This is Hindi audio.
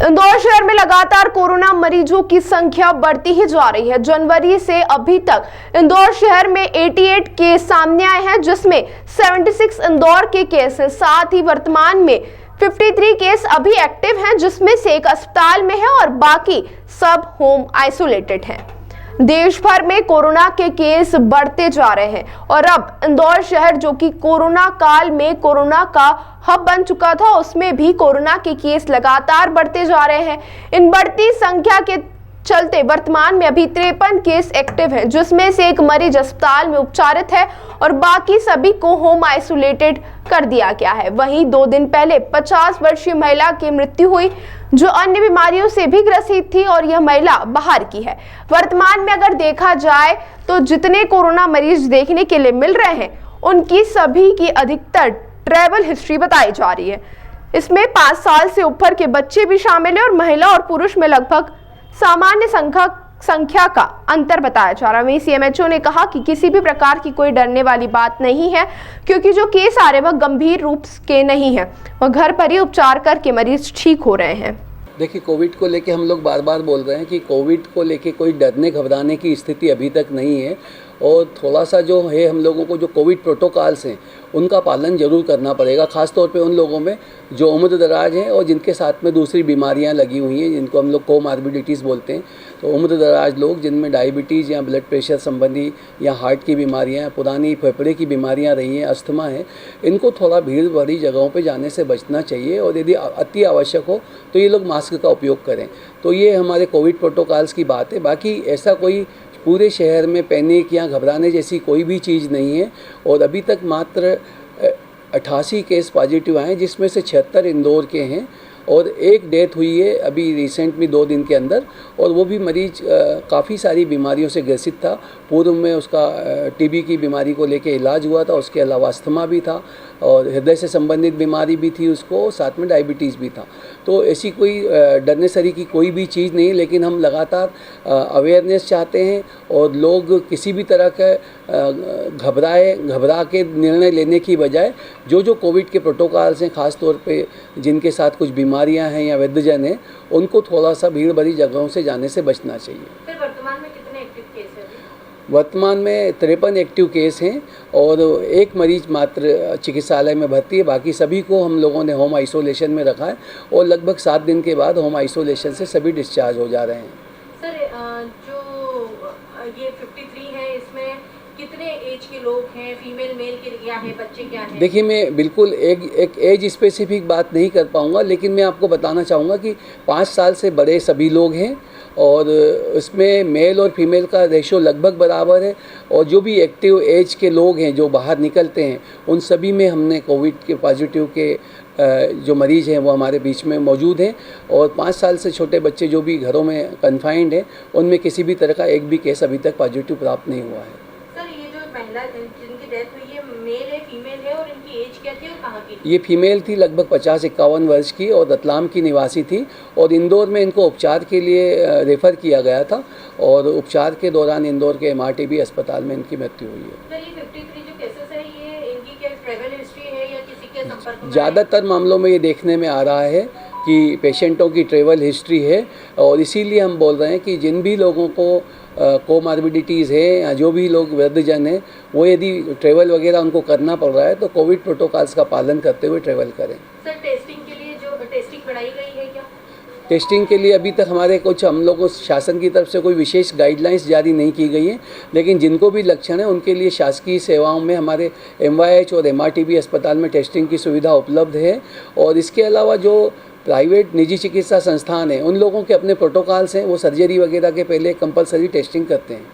इंदौर शहर में लगातार कोरोना मरीजों की संख्या बढ़ती ही जा रही है। जनवरी से अभी तक इंदौर शहर में 88 केस सामने आए हैं, जिसमें 76 इंदौर के केस हैं। साथ ही वर्तमान में 53 केस अभी एक्टिव हैं, जिसमें से एक अस्पताल में है और बाकी सब होम आइसोलेटेड हैं। देश भर में कोरोना के केस बढ़ते जा रहे हैं और अब इंदौर शहर, जो कि कोरोना काल में कोरोना का हब बन चुका था, उसमें भी कोरोना के केस लगातार बढ़ते जा रहे हैं। इन बढ़ती संख्या के चलते वर्तमान में अभी 53 केस एक्टिव हैं, जिसमें से एक मरीज अस्पताल में उपचारित है और बाकी सभी को होम आइसोलेटेड कर दिया गया है। वहीं 2 दिन पहले 50 वर्षीय महिला की मृत्यु हुई, जो अन्य बीमारियों से भी ग्रसित थी और यह महिला बाहर की है। वर्तमान में अगर देखा जाए तो जितने कोरोना मरीज देखने के लिए मिल रहे हैं, उनकी सभी की अधिकतर ट्रैवल हिस्ट्री बताई जा रही है। इसमें 5 साल से ऊपर के बच्चे भी शामिल है और महिला और पुरुष में लगभग सामान्य संख्या का अंतर बताया जा रहा है। वहीं सीएमएचओ ने कहा कि किसी भी प्रकार की कोई डरने वाली बात नहीं है, क्योंकि जो केस आ रहे हैं वह गंभीर रूप के नहीं है, वह घर पर ही उपचार करके मरीज ठीक हो रहे हैं। देखिए, कोविड को लेके हम लोग बार बार बोल रहे हैं कि कोविड को लेके कोई डरने घबराने की स्थिति अभी तक नहीं है और थोड़ा सा जो है हम लोगों को जो कोविड प्रोटोकॉल्स हैं उनका पालन जरूर करना पड़ेगा, ख़ास तौर पे उन लोगों में जो उम्र दराज हैं और जिनके साथ में दूसरी बीमारियां लगी हुई हैं, जिनको हम लोग कोमार्बिडिटीज़ बोलते हैं। तो उम्र दराज लोग जिनमें डायबिटीज़ या ब्लड प्रेशर संबंधी या हार्ट की बीमारियां, पुरानी फेफड़े की बीमारियां रही हैं, अस्थमा है, इनको थोड़ा भीड़ भरी जगहों पर जाने से बचना चाहिए और यदि अति आवश्यक हो तो ये लोग मास्क का उपयोग करें। तो ये हमारे कोविड प्रोटोकॉल्स की बात है। बाकी ऐसा कोई पूरे शहर में पैनिक या घबराने जैसी कोई भी चीज़ नहीं है और अभी तक मात्र 88 केस पॉजिटिव आए, जिसमें से 76 इंदौर के हैं और एक डेथ हुई है अभी रिसेंट में 2 दिन के अंदर, और वो भी मरीज काफ़ी सारी बीमारियों से ग्रसित था। पूर्व में उसका टीबी की बीमारी को लेके इलाज हुआ था, उसके अलावा अस्थमा भी था और हृदय से संबंधित बीमारी भी थी उसको, साथ में डायबिटीज़ भी था। तो ऐसी कोई डरने सरी की कोई भी चीज़ नहीं, लेकिन हम लगातार अवेयरनेस चाहते हैं और लोग किसी भी तरह का घबरा के निर्णय लेने की बजाय जो कोविड के प्रोटोकॉल्स हैं, ख़ास तौर पे जिनके साथ कुछ बीमारियां हैं या वृद्धजन हैं, उनको थोड़ा सा भीड़ भरी जगहों से जाने से बचना चाहिए। फिर वर्तमान में कितने एक्टिव केस हैं? वर्तमान में 53 एक्टिव केस हैं और एक मरीज मात्र चिकित्सालय में भर्ती है। बाकी सभी को हम लोगों ने होम आइसोलेशन में रखा है और लगभग 7 दिन के बाद होम आइसोलेशन से सभी डिस्चार्ज हो जा रहे हैं। सर, जो ये 53 है, इसमें कितने एज के लोग हैं? फीमेल मेल के क्या है, बच्चे क्या हैं? देखिए, मैं बिल्कुल एक एज स्पेसिफिक बात नहीं कर पाऊँगा, लेकिन मैं आपको बताना चाहूँगा कि 5 साल से बड़े सभी लोग हैं और इसमें मेल और फीमेल का रेशो लगभग बराबर है और जो भी एक्टिव एज के लोग हैं जो बाहर निकलते हैं, उन सभी में हमने कोविड के पॉजिटिव के जो मरीज़ हैं वो हमारे बीच में मौजूद हैं और 5 साल से छोटे बच्चे जो भी घरों में कन्फाइंड हैं, उनमें किसी भी तरह का एक भी केस अभी तक पॉजिटिव प्राप्त नहीं हुआ है। सर, ये जो महिला जिनकी डेथ हुई है, मेल है, फीमेल है और इनकी एज क्या थी और कहाँ की? ये फीमेल थी, लगभग 50-51 वर्ष की और रतलाम की निवासी थी और इंदौर में इनको उपचार के लिए रेफ़र किया गया था और उपचार के दौरान इंदौर के MRTB अस्पताल में इनकी मृत्यु हुई है। सर, ये 53 जो केसेस है, ये इनकी क्या ट्रैवल हिस्ट्री है या किसी के संपर्क में? ज़्यादातर मामलों में ये देखने में आ रहा है कि पेशेंटों की ट्रैवल हिस्ट्री है और इसीलिए हम बोल रहे हैं कि जिन भी लोगों को कोमार्बिडिटीज़ है या जो भी लोग वृद्धजन हैं, वो यदि ट्रैवल वगैरह उनको करना पड़ रहा है तो कोविड प्रोटोकॉल्स का पालन करते हुए ट्रैवल करें। सर, टेस्टिंग के लिए जो टेस्टिंग बढ़ाई गई है क्या? टेस्टिंग के लिए अभी तक हमारे कुछ हम लोगों शासन की तरफ से कोई विशेष गाइडलाइंस जारी नहीं की गई हैं, लेकिन जिनको भी लक्षण है उनके लिए शासकीय सेवाओं में हमारे MYH और MRTB अस्पताल में टेस्टिंग की सुविधा उपलब्ध है और इसके अलावा जो प्राइवेट निजी चिकित्सा संस्थान हैं, उन लोगों के अपने प्रोटोकॉल्स हैं, वो सर्जरी वगैरह के पहले कंपलसरी टेस्टिंग करते हैं।